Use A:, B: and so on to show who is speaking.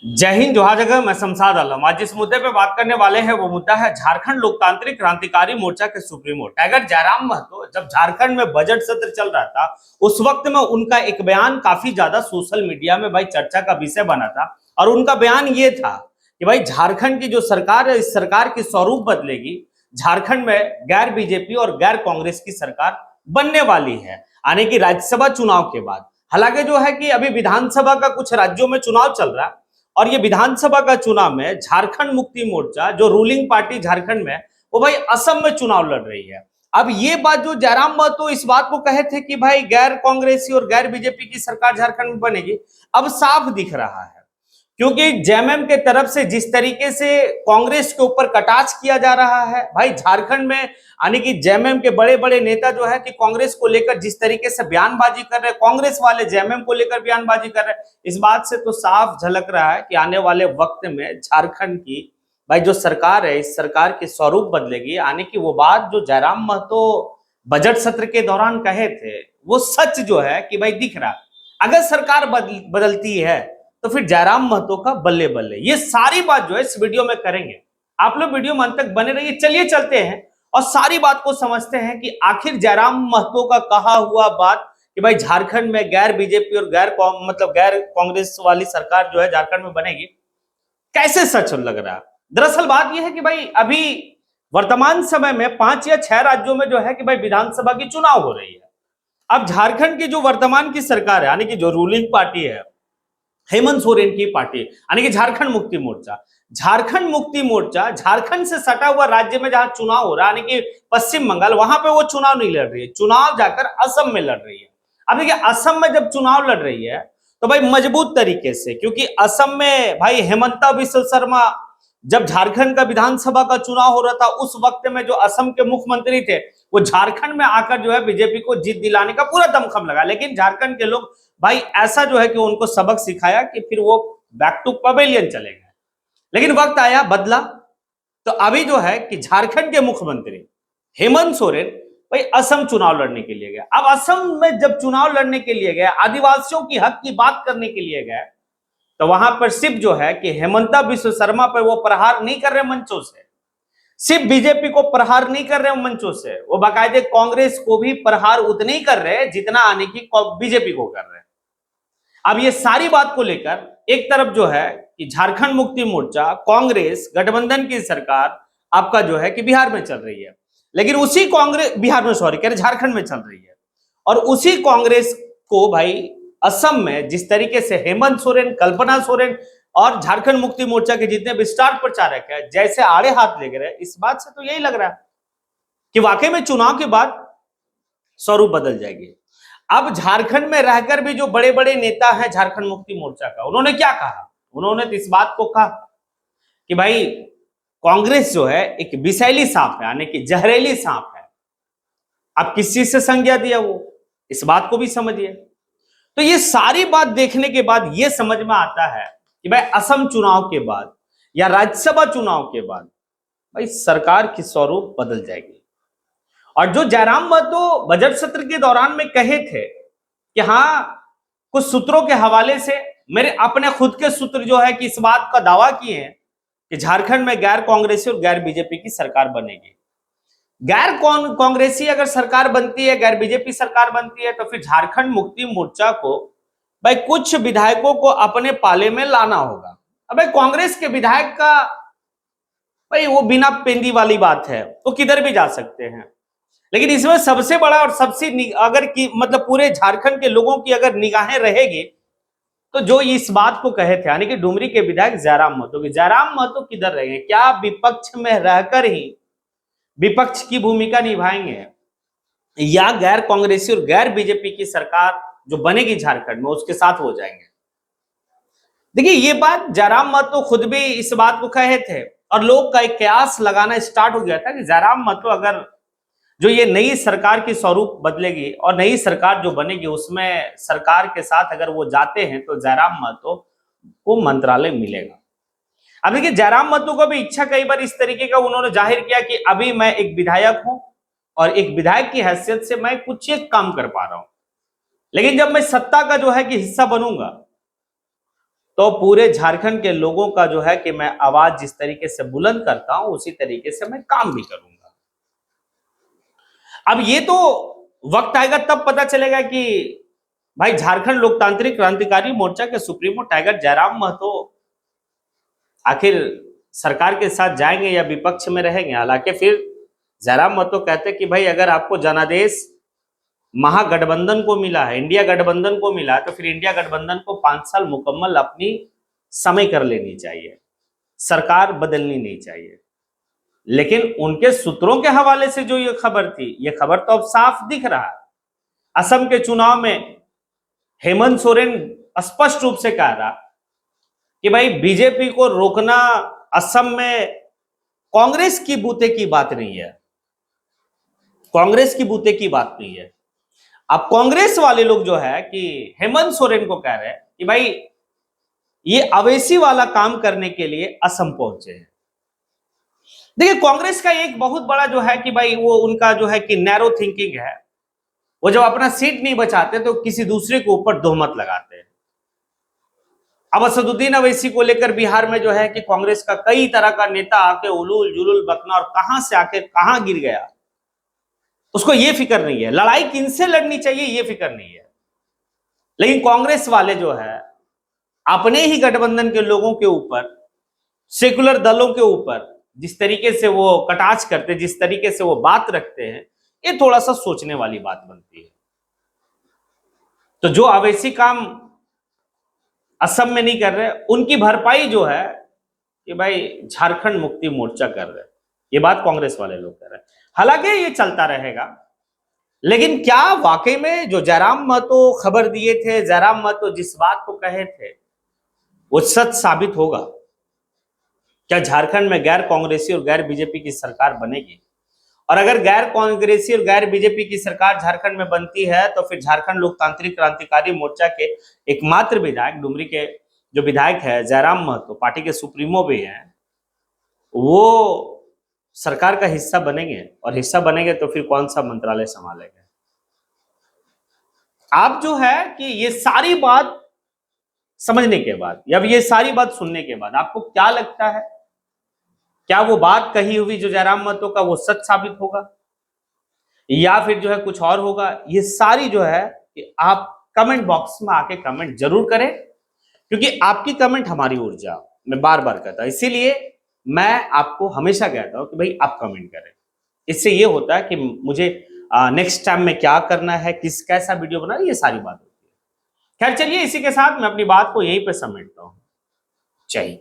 A: जय हिंद जोहार जगह। मैं शमशाद आलम। आज जिस मुद्दे पे बात करने वाले हैं वो मुद्दा है झारखंड लोकतांत्रिक क्रांतिकारी मोर्चा के सुप्रीमो टाइगर जयराम महतो। जब झारखंड में बजट सत्र चल रहा था उस वक्त में उनका एक बयान काफी ज्यादा सोशल मीडिया में भाई चर्चा का विषय बना था। और उनका बयान ये था कि भाई झारखंड की जो सरकार है इस सरकार की स्वरूप बदलेगी। झारखंड में गैर बीजेपी और गैर कांग्रेस की सरकार बनने वाली है आने की राज्यसभा चुनाव के बाद। हालांकि जो है कि अभी विधानसभा का कुछ राज्यों में चुनाव चल रहा है और ये विधानसभा का चुनाव में झारखंड मुक्ति मोर्चा जो रूलिंग पार्टी झारखंड में वो भाई असम में चुनाव लड़ रही है। अब ये बात जो जयराम महतो इस बात को कहे थे कि भाई गैर कांग्रेसी और गैर बीजेपी की सरकार झारखंड में बनेगी, अब साफ दिख रहा है। क्योंकि जेएमएम के तरफ से जिस तरीके से कांग्रेस के ऊपर कटाक्ष किया जा रहा है भाई झारखंड में यानी कि जेएमएम के बड़े बड़े नेता जो है कि कांग्रेस को लेकर जिस तरीके से बयानबाजी कर रहे हैं, कांग्रेस वाले जेएमएम को लेकर बयानबाजी कर रहे हैं, इस बात से तो साफ झलक रहा है कि आने वाले वक्त में झारखंड की भाई जो सरकार है इस सरकार के स्वरूप बदलेगी। यानी कि वो बात जो जयराम महतो बजट सत्र के दौरान कहे थे वो सच जो है कि भाई दिख रहा। अगर सरकार बदलती है तो फिर जयराम महतो का बल्ले बल्ले। ये सारी बात जो है इस वीडियो में करेंगे। आप लोग वीडियो में अंत तक बने रहिए। चलिए चलते हैं और सारी बात को समझते हैं कि आखिर जयराम महतो का कहा हुआ बात कि भाई झारखंड में गैर बीजेपी और गैर कांग्रेस वाली सरकार जो है झारखंड में बनेगी कैसे सच लग रहा है। दरअसल बात यह है कि भाई अभी वर्तमान समय में 5 या 6 राज्यों में जो है कि भाई विधानसभा की चुनाव हो रही है। अब झारखंड की जो वर्तमान की सरकार है यानी कि जो रूलिंग पार्टी है हेमंत सोरेन की पार्टी यानी कि झारखंड मुक्ति मोर्चा। झारखंड मुक्ति मोर्चा झारखंड से सटा हुआ राज्य में जहां चुनाव हो रहा है यानी कि पश्चिम बंगाल, वहां पे वो चुनाव नहीं लड़ रही है, चुनाव जाकर असम में लड़ रही है। अब देखिए असम में जब चुनाव लड़ रही है तो भाई मजबूत तरीके से, क्योंकि असम में भाई हेमंता बिस्व शर्मा जब झारखंड का विधानसभा का चुनाव हो रहा था उस वक्त में जो असम के मुख्यमंत्री थे वो झारखंड में आकर जो है बीजेपी को जीत दिलाने का पूरा दमखम लगा। लेकिन झारखंड के लोग भाई ऐसा जो है कि उनको सबक सिखाया कि फिर वो बैक टू पवेलियन चले गए। लेकिन वक्त आया बदला तो अभी जो है कि झारखंड के मुख्यमंत्री हेमंत सोरेन भाई असम चुनाव लड़ने के लिए गए। अब असम में जब चुनाव लड़ने के लिए गए, आदिवासियों की हक की बात करने के लिए गए, तो वहां पर सिर्फ जो है कि हेमंता बिस्व शर्मा पर वो प्रहार नहीं कर रहे मंचों से, सिर्फ बीजेपी को प्रहार नहीं कर रहे मंचों से, वो बाकायदे कांग्रेस को भी प्रहार उतने ही कर रहे हैं जितना आने की बीजेपी को कर रहे हैं। अब ये सारी बात को लेकर एक तरफ जो है कि झारखंड मुक्ति मोर्चा कांग्रेस गठबंधन की सरकार आपका जो है कि बिहार में चल रही है, लेकिन उसी कांग्रेस बिहार में सॉरी कह रहे झारखंड में चल रही है और उसी कांग्रेस को भाई असम में जिस तरीके से हेमंत सोरेन, कल्पना सोरेन और झारखंड मुक्ति मोर्चा के जितने भी स्टार प्रचारक है जैसे आड़े हाथ ले गए, इस बात से तो यही लग रहा है कि वाकई में चुनाव के बाद स्वरूप बदल जाएगी। अब झारखंड में रहकर भी जो बड़े बड़े नेता हैं झारखंड मुक्ति मोर्चा का, उन्होंने क्या कहा? उन्होंने तो इस बात को कहा कि भाई कांग्रेस जो है एक विषैली सांप है यानी कि जहरीली सांप है। अब किस चीज से संज्ञा दिया वो इस बात को भी समझिए। तो ये सारी बात देखने के बाद ये समझ में आता है कि भाई असम चुनाव के बाद या राज्यसभा चुनाव के बाद भाई सरकार की स्वरूप बदल जाएगी। और जो जयराम महतो बजट सत्र के दौरान में कहे थे कि हाँ कुछ सूत्रों के हवाले से मेरे अपने खुद के सूत्र जो है कि इस बात का दावा किए हैं कि झारखंड में गैर कांग्रेसी और गैर बीजेपी की सरकार बनेगी। गैर कांग्रेसी अगर सरकार बनती है, गैर बीजेपी सरकार बनती है, तो फिर झारखंड मुक्ति मोर्चा को भाई कुछ विधायकों को अपने पाले में लाना होगा। अब भाई कांग्रेस के विधायक का भाई वो बिना पेंदी वाली बात है, वो किधर भी जा सकते हैं। लेकिन इसमें सबसे बड़ा और सबसे अगर की पूरे झारखंड के लोगों की अगर निगाहें रहेगी तो जो इस बात को कहे थे यानी कि डुमरी के विधायक जयराम महतो किधर रहेंगे? क्या विपक्ष में रहकर ही विपक्ष की भूमिका निभाएंगे या गैर कांग्रेसी और गैर बीजेपी की सरकार जो बनेगी झारखंड में उसके साथ हो जाएंगे? देखिए ये बात जयराम महतो खुद भी इस बात को कहे थे और लोग का एक कयास लगाना स्टार्ट हो गया था कि जयराम महतो अगर जो ये नई सरकार की स्वरूप बदलेगी और नई सरकार जो बनेगी उसमें सरकार के साथ अगर वो जाते हैं तो जयराम महतो को मंत्रालय मिलेगा। अब देखिए जयराम महतो को भी इच्छा कई बार इस तरीके का उन्होंने जाहिर किया कि अभी मैं एक विधायक हूं और एक विधायक की हैसियत से मैं कुछ एक काम कर पा रहा हूं, लेकिन जब मैं सत्ता का जो है कि हिस्सा बनूंगा तो पूरे झारखंड के लोगों का जो है कि मैं आवाज जिस तरीके से बुलंद करता हूं उसी तरीके से मैं काम भी करूंगा। अब ये तो वक्त आएगा तब पता चलेगा कि भाई झारखंड लोकतांत्रिक क्रांतिकारी मोर्चा के सुप्रीमो टाइगर जयराम महतो आखिर सरकार के साथ जाएंगे या विपक्ष में रहेंगे। हालांकि फिर जयराम महतो कहते कि भाई अगर आपको जनादेश महागठबंधन को मिला है, इंडिया गठबंधन को मिला है, तो फिर इंडिया गठबंधन को 5 साल मुकम्मल अपनी समय कर लेनी चाहिए, सरकार बदलनी नहीं चाहिए। लेकिन उनके सूत्रों के हवाले से जो ये खबर थी, ये खबर तो अब साफ दिख रहा है। असम के चुनाव में हेमंत सोरेन स्पष्ट रूप से कह रहा कि भाई बीजेपी को रोकना असम में कांग्रेस की बूते की बात नहीं है, कांग्रेस की बूते की बात नहीं है। अब कांग्रेस वाले लोग जो है कि हेमंत सोरेन को कह रहे हैं कि भाई ये अवैसी वाला काम करने के लिए असम पहुंचे हैं। देखिए कांग्रेस का एक बहुत बड़ा जो है कि भाई वो उनका जो है कि नैरो थिंकिंग है। वो जब अपना सीट नहीं बचाते तो किसी दूसरे के ऊपर तोहमत लगाते हैं। अब असदुद्दीन अवैसी को लेकर बिहार में जो है कि कांग्रेस का कई तरह का नेता आके उलूल जुलूल बकना और कहां से आके कहां गिर गया, उसको ये फिक्र नहीं है। लड़ाई किनसे लड़नी चाहिए ये फिक्र नहीं है। लेकिन कांग्रेस वाले जो है अपने ही गठबंधन के लोगों के ऊपर, सेकुलर दलों के ऊपर जिस तरीके से वो कटाक्ष करते, जिस तरीके से वो बात रखते हैं, ये थोड़ा सा सोचने वाली बात बनती है। तो जो अवैसी काम असम में नहीं कर रहे, उनकी भरपाई जो है कि भाई झारखंड मुक्ति मोर्चा कर रहे, ये बात कांग्रेस वाले लोग कर रहे हैं। हालांकि ये चलता रहेगा, लेकिन क्या वाकई में जो जयराम महतो खबर दिए थे, जयराम महतो जिस बात को कहे थे, वो सच साबित होगा? क्या झारखंड में गैर कांग्रेसी और गैर बीजेपी की सरकार बनेगी? और अगर गैर कांग्रेसी और गैर बीजेपी की सरकार झारखंड में बनती है तो फिर झारखंड लोकतांत्रिक क्रांतिकारी मोर्चा के एकमात्र विधायक, डुमरी के जो विधायक है जयराम महतो, पार्टी के सुप्रीमो भी हैं, वो सरकार का हिस्सा बनेंगे। और हिस्सा बनेंगे तो फिर कौन सा मंत्रालय संभालेंगे? आप जो है कि ये सारी बात समझने के बाद या ये सारी बात सुनने के बाद आपको क्या लगता है? क्या वो बात कही हुई जो जयराम महतो का वो सच साबित होगा या फिर जो है कुछ और होगा? ये सारी जो है कि आप कमेंट बॉक्स में आके कमेंट जरूर करें, क्योंकि आपकी कमेंट हमारी ऊर्जा। मैं बार बार कहता हूं, इसीलिए मैं आपको हमेशा कहता हूं कि भाई आप कमेंट करें। इससे ये होता है कि मुझे नेक्स्ट टाइम में क्या करना है, कैसा वीडियो बनाना, ये सारी बात होती है। खैर चलिए, इसी के साथ मैं अपनी बात को यहीं पे समेटता हूं। जय हिंद।